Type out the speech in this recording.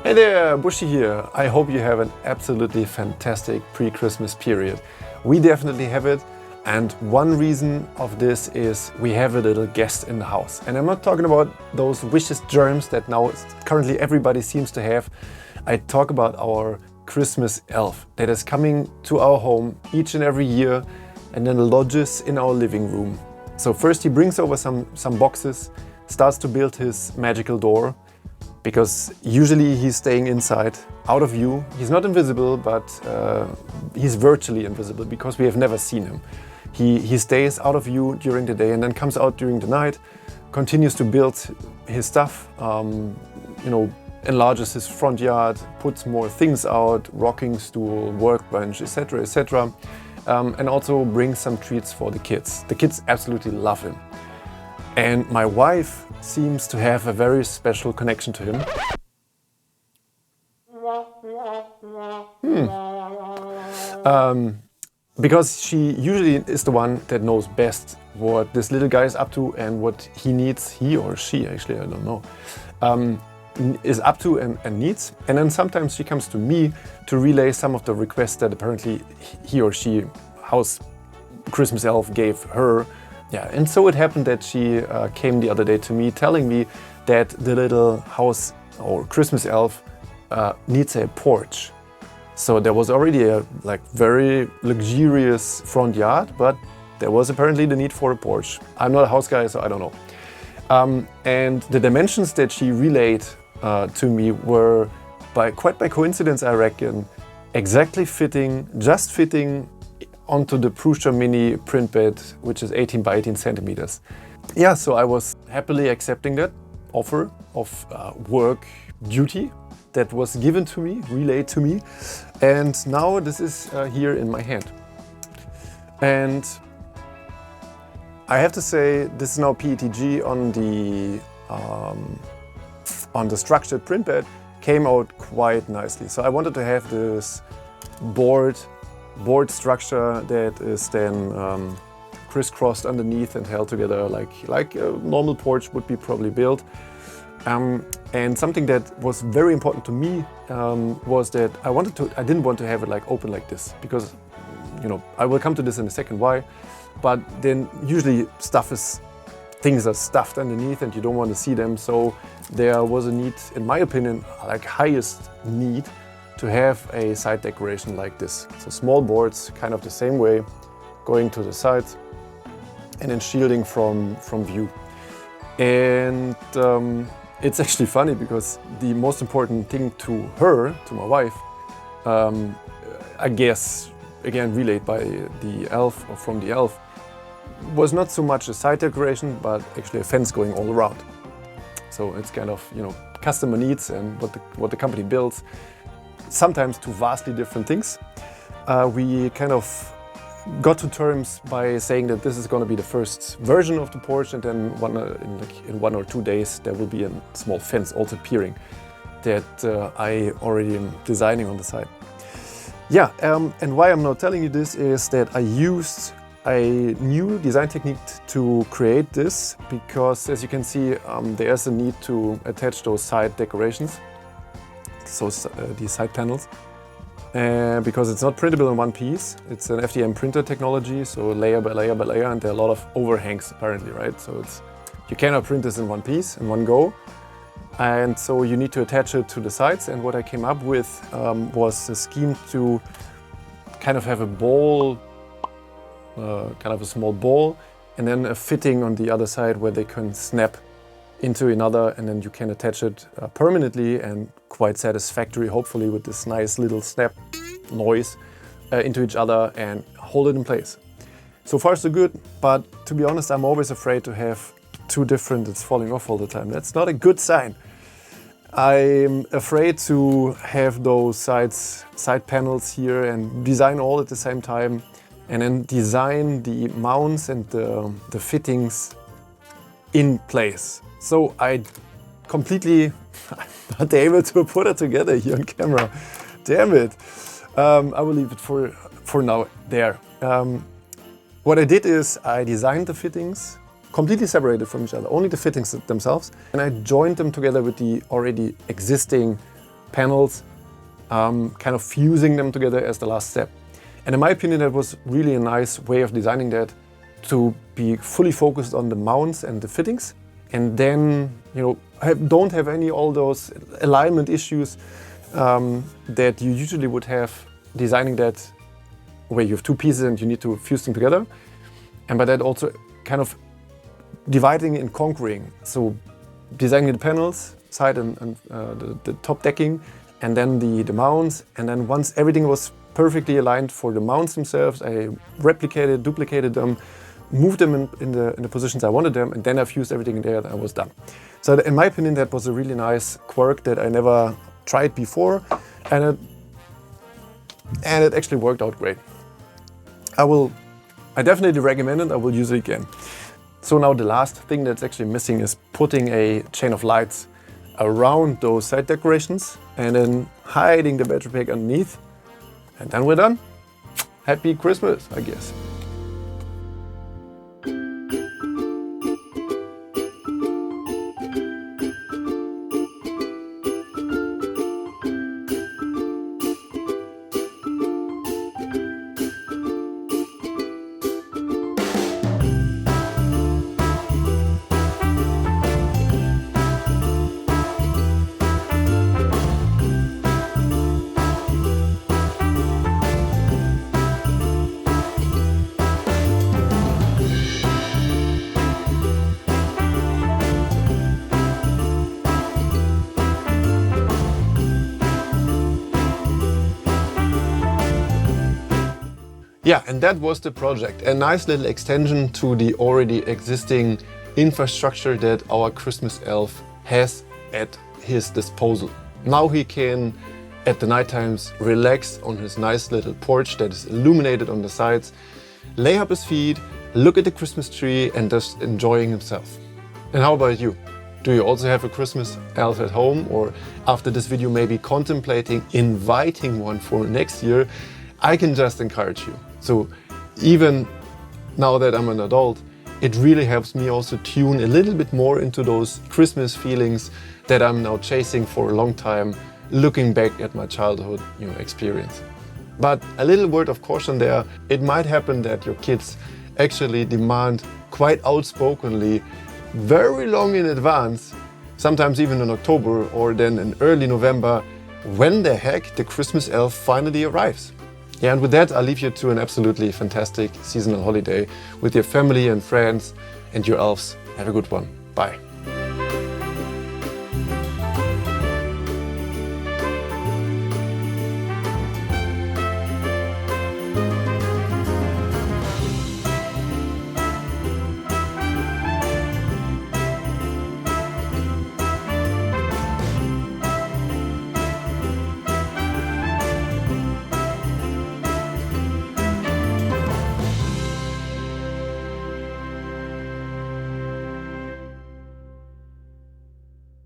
Hey there, Bushy here. I hope you have an absolutely fantastic pre-Christmas period. We definitely have it, and one reason of this is we have a little guest in the house. And I'm not talking about those vicious germs that now currently everybody seems to have. I talk about our Christmas elf that is coming to our home each and every year and then lodges in our living room. So first he brings over some boxes, starts to build his magical door, because usually he's staying inside, out of view. He's not invisible, but he's virtually invisible because we have never seen him. He stays out of view during the day and then comes out during the night, continues to build his stuff, enlarges his front yard, puts more things out, rocking stool, workbench, etc., etc., and also brings some treats for the kids. The kids absolutely love him. And my wife seems to have a very special connection to him. Because she usually is the one that knows best what this little guy is up to and what he needs, he or she actually, I don't know, is up to and needs. And then sometimes she comes to me to relay some of the requests that apparently he or she, house Christmas elf, gave her. Yeah, and so it happened that she came the other day to me telling me that the little house or Christmas elf needs a porch. So there was already a very luxurious front yard, but there was apparently the need for a porch. I'm not a house guy, so I don't know. And the dimensions that she relayed to me were, quite by coincidence, I reckon, exactly just fitting onto the Porche mini print bed, which is 18 by 18 centimeters. Yeah, so I was happily accepting that offer of work duty that was given to me, relayed to me. And now this is here in my hand. And I have to say, this is now PETG on the structured print bed, came out quite nicely. So I wanted to have this board structure that is then crisscrossed underneath and held together like a normal porch would be probably built. And something that was very important to me was that I didn't want to have it open like this, because I will come to this in a second why, but then usually things are stuffed underneath and you don't want to see them. So there was a need, in my opinion, highest need, to have a side decoration like this. So small boards, kind of the same way, going to the sides and then shielding from view. And it's actually funny because the most important thing to her, to my wife, I guess, again relayed by the elf or from the elf, was not so much a side decoration, but actually a fence going all around. So it's kind of, customer needs and what the company builds, sometimes two vastly different things. We kind of got to terms by saying that this is going to be the first version of the Porch, and then in 1 or 2 days there will be a small fence also appearing that I already am designing on the side. Yeah, and why I'm not telling you this is that I used a new design technique to create this, because as you can see, there's a need to attach those side decorations. So these side panels, because it's not printable in one piece. It's an FDM printer technology, so layer by layer by layer, and there are a lot of overhangs apparently, right? So you cannot print this in one piece, in one go, and so you need to attach it to the sides. And what I came up with was a scheme to kind of have a ball, kind of a small ball, and then a fitting on the other side where they can snap into another, and then you can attach it permanently and quite satisfactory, hopefully, with this nice little snap noise into each other and hold it in place. So far so good, but to be honest, I'm always afraid to have two different, it's falling off all the time. That's not a good sign. I'm afraid to have those side panels here and design all at the same time, and then design the mounts and the fittings in place. So I completely not able to put it together here on camera. Damn it. I will leave it for now there. What I did is I designed the fittings completely separated from each other, only the fittings themselves, and I joined them together with the already existing panels, kind of fusing them together as the last step. And in my opinion, that was really a nice way of designing that, to be fully focused on the mounts and the fittings, and then don't have all those alignment issues that you usually would have designing that where you have two pieces and you need to fuse them together. And by that also kind of dividing and conquering. So designing the panels, side and the top decking, and then the mounts. And then once everything was perfectly aligned for the mounts themselves, I replicated, duplicated them, moved them in the positions I wanted them, and then I fused everything in there and I was done. So in my opinion, that was a really nice quirk that I never tried before, and it actually worked out great. I definitely recommend it. I will use it again. So now the last thing that's actually missing is putting a chain of lights around those side decorations and then hiding the battery pack underneath. And then we're done. Happy Christmas, I guess. Yeah, and that was the project. A nice little extension to the already existing infrastructure that our Christmas elf has at his disposal. Now he can, at the night times, relax on his nice little porch that is illuminated on the sides, lay up his feet, look at the Christmas tree and just enjoying himself. And how about you? Do you also have a Christmas elf at home, or after this video maybe contemplating inviting one for next year? I can just encourage you. So even now that I'm an adult, it really helps me also tune a little bit more into those Christmas feelings that I'm now chasing for a long time, looking back at my childhood experience. But a little word of caution there, it might happen that your kids actually demand quite outspokenly, very long in advance, sometimes even in October or then in early November, when the heck the Christmas elf finally arrives. Yeah, and with that, I'll leave you to an absolutely fantastic seasonal holiday with your family and friends and your elves. Have a good one. Bye.